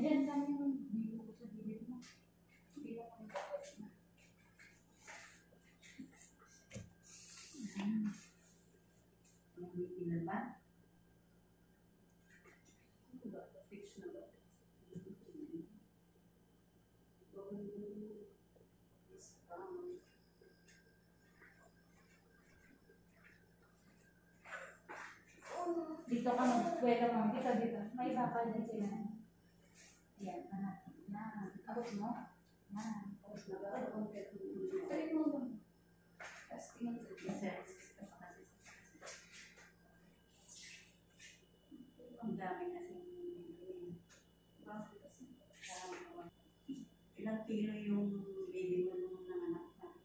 Diyan kami yung dito ko sa gilid mo. Hindi lang kami kapos na. Nangiti na ba? Fix na ba? Dito ka mag-pwede mo. Dito. May iba pa din sila. Yan. Yan. Abot mo? Yan. Abot na ba? Tarik mo doon. Tapos tingin sa Ang dami kasi. Ilang kilo yung baby mo nung nanganak ka?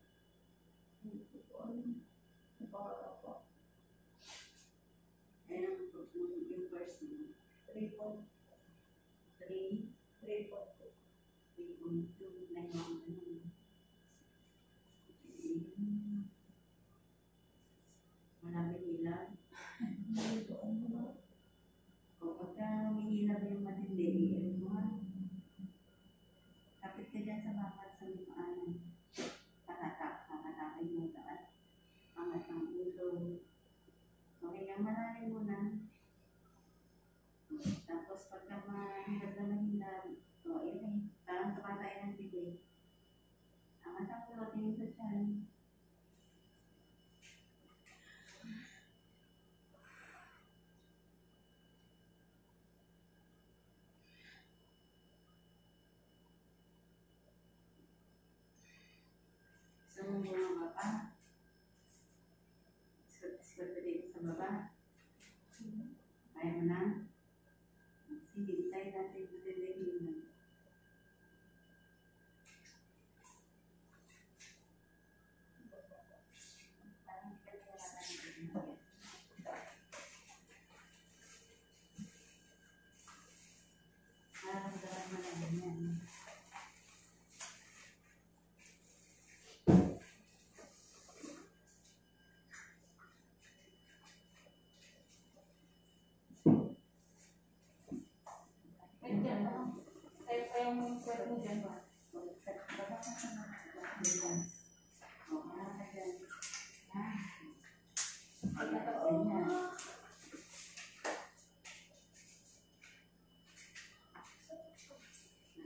Ayun yung first mo. 3.2 na yung malapit ilan. O pagka humihila ba yung matindi, kapit ka dyan sa bakat sa limaanan. Kakatapin mo taas. Angat ng ulo. Okay, yung malalim mo na. Tapos pagka mahirap na mahilap, o yun eh, parang tumatay ng bigay. Angat ang ulo, tingin sa tiyan. Sumumbo ng baba. Skot ko dito sa baba. Kaya mo na. Sige, tayo natin matindagin na. Parang hindi ka nilalaman. Nararamdaman mo na ganyan. Yung kwet mo dyan ba? Baba ka sa mga dyan. O, mga ka dyan. Ganyan.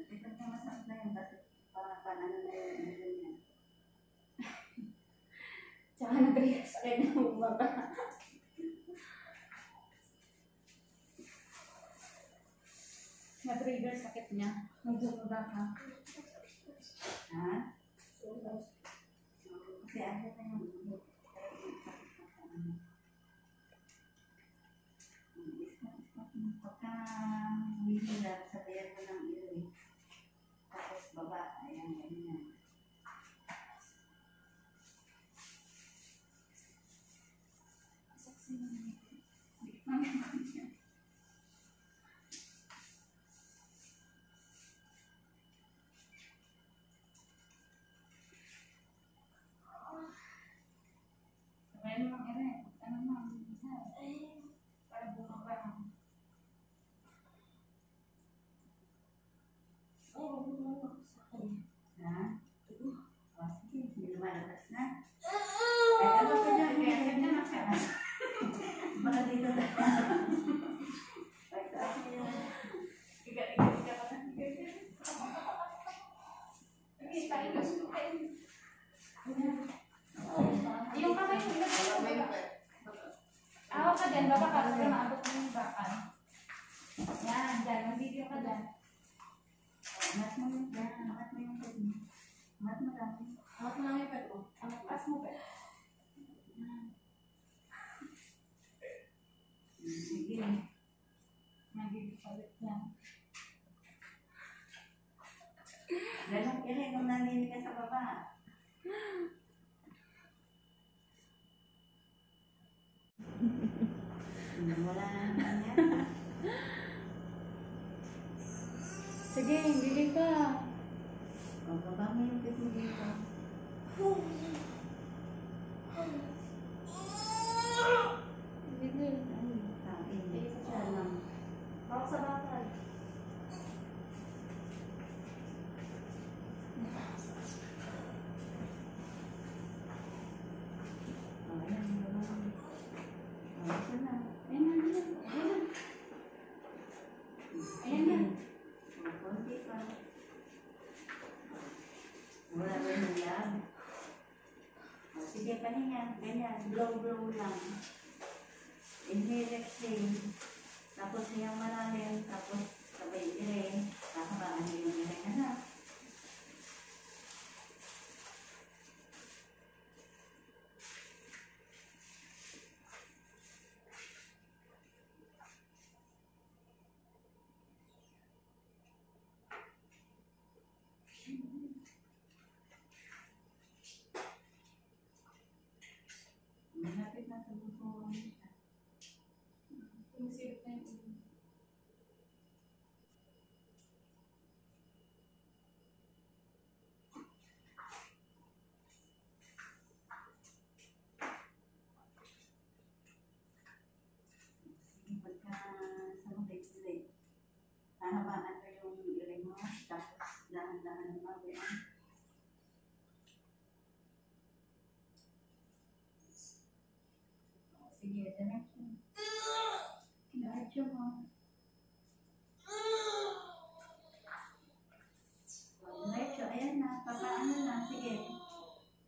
Ito na masakit na yan. Bakit panano na yun ganyan? Tsaka nag-react sa akin ng baba. Na-trigger sakit niya. Nagsunuda ka. Ha? Kasi ayaw na yung pagka humihila, sabayan mo ng ilo eh. Tapos baba, ayan, ganyan. Saksi naman ito. Sabay naman ere. Ano naman? Para bumaba. Oo, bumaba sa akin. Ha? O, sige, hindi lumalabas na. Ay, ano ka dyan? Kaya ganyan ang ka. Baka dito na. Ay, taas mo yun. Iga-iga ka na. Nakita, igas mo kayo. Yung kamay mo, ilagay mo. Awa ka dyan, baba ka. Kasi maabot mo yung bakal. Yan, dyan. Mag-video ka dyan. Angat mo yun. Angat mo yung pwede mo. Angat mo lang. Angat mo lang yung pet mo. Angat pas mo pet. Sige. Mag-video ka ulit yan. Ganun kaya kung naninig ka sa baba. Wala na yan. Sige, bili ka. O, baba mo yung pit mo dito. Bili. Ay, sabi. Bili sa siya lang. Bawak sa bakal. Konti pa. Wala ba yung lab? O, sige, pahinga. Ganyan. Blow lang. Inhale, exhale. Tapos hiyang malalim. Tapos sabay dire. Kakabaan niyo yung dire ka na. Malapit na sa buko. Tumisilip na yung ulo. Sige, pagka sa mga hahabaan ko yung iring mo. Tapos dahan-dahan naman. Sige, diretso. Diretso mo. Diretso, ayan na. Papaano na, sige.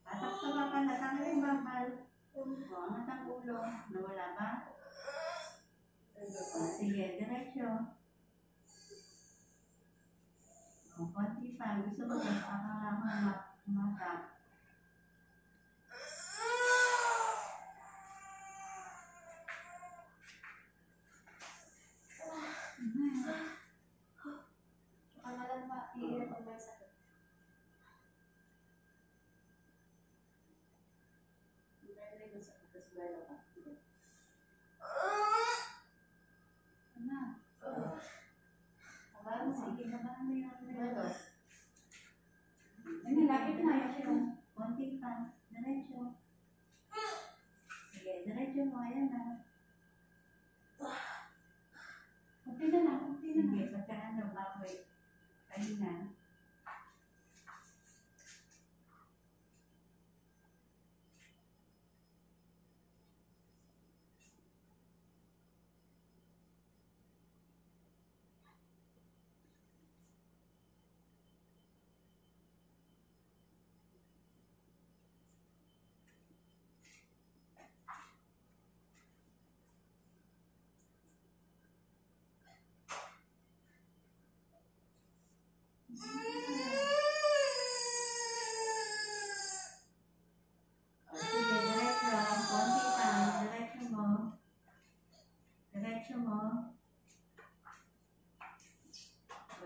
Patak sa baka, natanggal yung babal. Angat ang ulo. Nawala ba? Sige, diretso. Konti pa. Gusto mo ba? Akala ko matap. Saka malang ma-iirap ang may sakit. Ano? Alam, sige naman na yun. Ano, lapit na yun. Konti pa. Diretso. Sige, diretso mo. Ayan na. Kunti na lang, kunti na lang. Sige, pagka ano, baboy. Ayun na. Sige, diretso. Konti pa. Diretso mo. Diretso mo.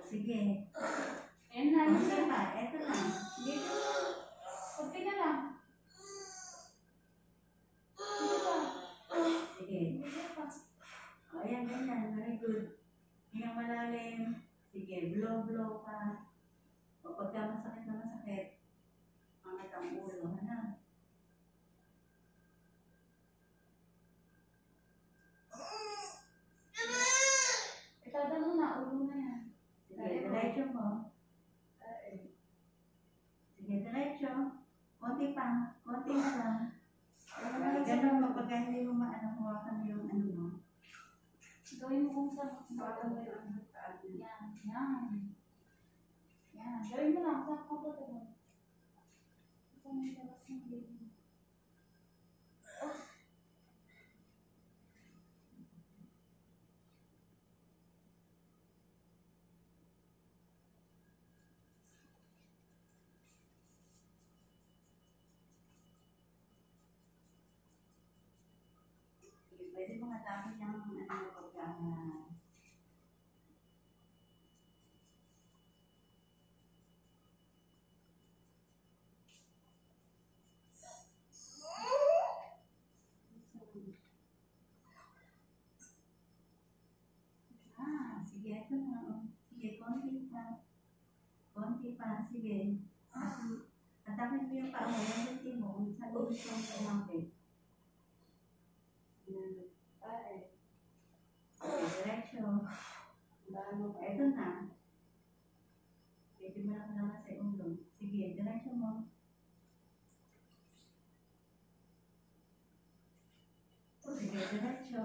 Sige. Ayan na, yun Konti na. pa. Eto na. Dito. Kunti na lang. Dito pa. Sige. Dito pa. O, ayan, ganyan. Very good. Hiyang malalim. Sige, blow pa. O, pagka masakit na masakit, angat ang ulo. Ano? Itada mo na, ulo na yan. Sige, diretso mo. Sige, diretso. Konti pa. Konti na lang. Ganun mo, pagka hindi mo maano, hawakan yung ano mo. Gawin mo kung saan mo yun. Yan, yan. Yan, gawin mo lang. Saan mo ito doon? Saan mo labas ng baby? Sige, pwede mo hatapin yung ano mo pagka sige, ito na. Sige, konti pa. Konti pa, sige. Hatapin mo yung paa mo, yung buti mo, kung saan mo gusto mong kumapit. Sige, diretso. Ito na. Pwede mo lang naman sa ulo. Sige, diretso mo. Sige, diretso.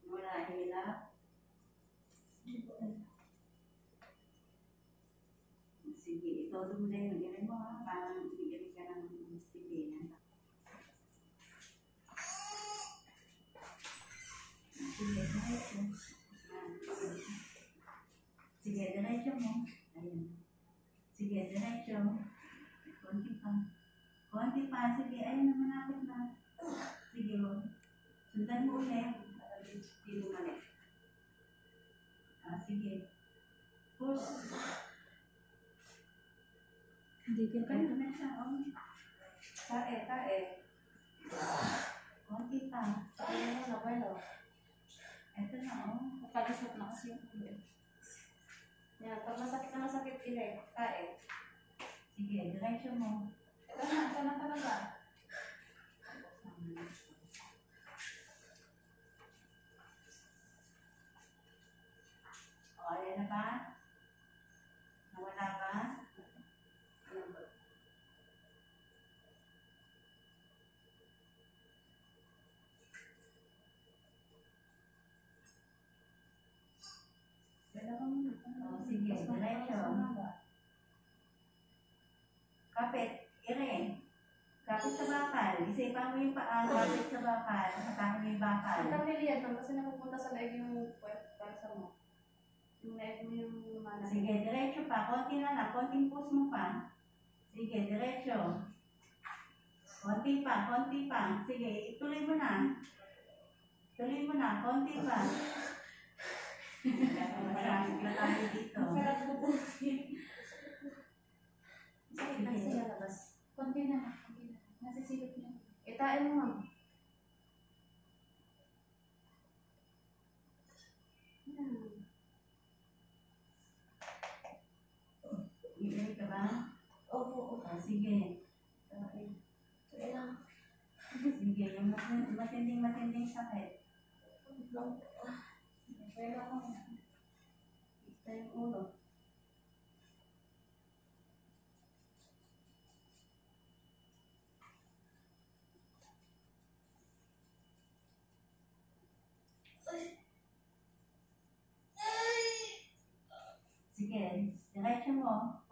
Wala hirap. Sige, ito mo na yun. Ilay mo ha, parang bigyan ka ng pilihan. Sige, diretso. Sige, diretso mo. Ayun. Sige, diretso. Konti pa. Konti pa. Sige, ayun na, malapit na. Sige, sundan mo ulit. Hindi mo mali. Sige. Push. Hindi ka Ito na siya, oh. Tae. Konti pa. Ayun na, bueno. Ito na, oh. Nakalusot na kasi yung ulo. Yan, pag masakit ilay, tae. Sige, diretso mo. Ito na talaga. O, ayan na ba? Nawala ba? O, sige, diretso. Kapit, ire. Kapit sa bakal. Isipan mo yung paa, kapit sa bakal. Hatakin mo yung bakal. Ang kamilian lang kasi napupunta sa leg yung pwersa mo. Yung leg mo yung mana. Sige, diretso pa. Konti na lang. Konting push mo pa. Sige, diretso. Konti pa, konti pa. Sige, ituloy mo na. Tuloy mo na, konti pa. Maraming na tayo dito. Sarap ko po. Sakit na siya labas. Konti na. Nasisilip na. Itain mo, ma'am. Ibig ka ba? Opo. Sige. Kailangan. Sige, yung matinding sakit. Kailangan ko. Ito yung ulo. Sige, diretso mo.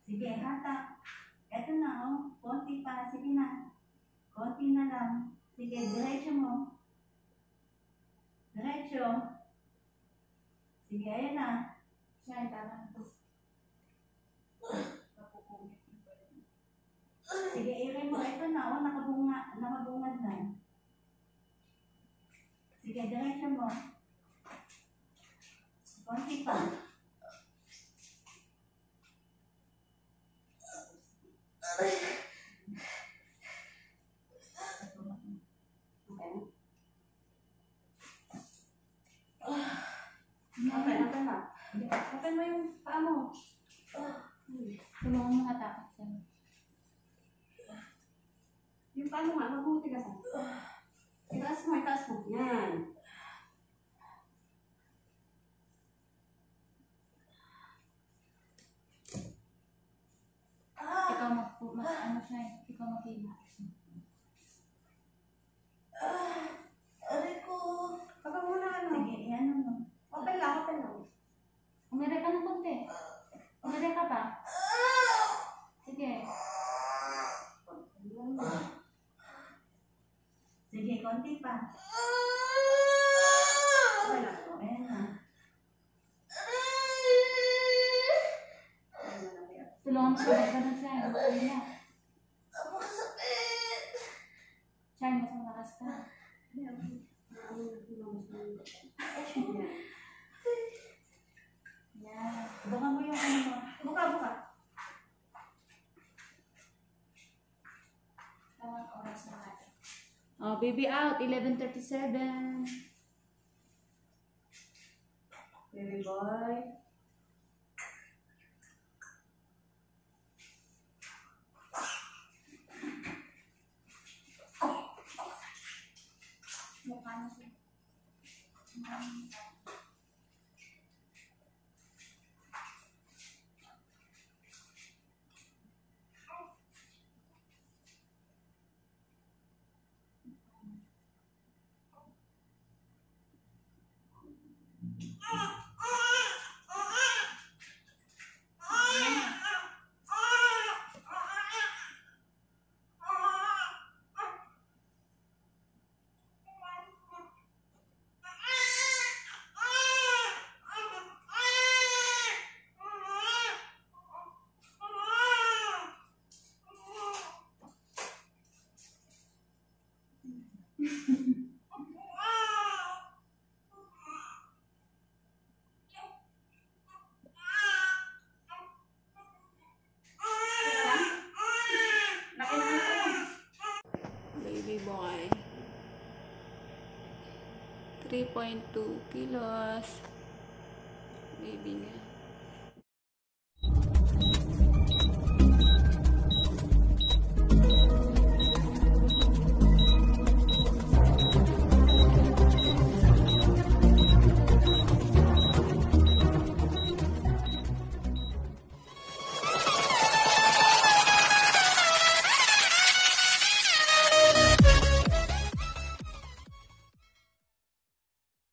Sige, hatak. Eto na, oh. Konti pa. Sige na. Konti na lang. Sige, diretso mo. Diretso. Sige, ayan na. Siya, tama na to. Sige, irin mo. Ito na, oh. Nakabungad na. Sige, diretso mo. Konti pa. Okay na. Open mo yung paa mo. Tulungan mo hatakot siya. Yung paa mo nga, mabuti ka sa. Itaas mo. Yan. Ikaw ano siya eh. Ikaw mag-relax. Aray ko. Kapag muna ano. Sige, yan mo. Open lang. Umire ka ng konti. Umire ka pa. Sige. Sige, konti pa. Okay na. Ayan na. Tulungan mo siya. Ganun siya. Ayun na. Siya, mas malakas ka. Yan. Buka mo yung ano mo. Buka. Tawag oras na natin. Oh, baby out. 11:37. Baby boy. Laki na anak ko yan. Baby boy. 3.2 kilos. Baby niya.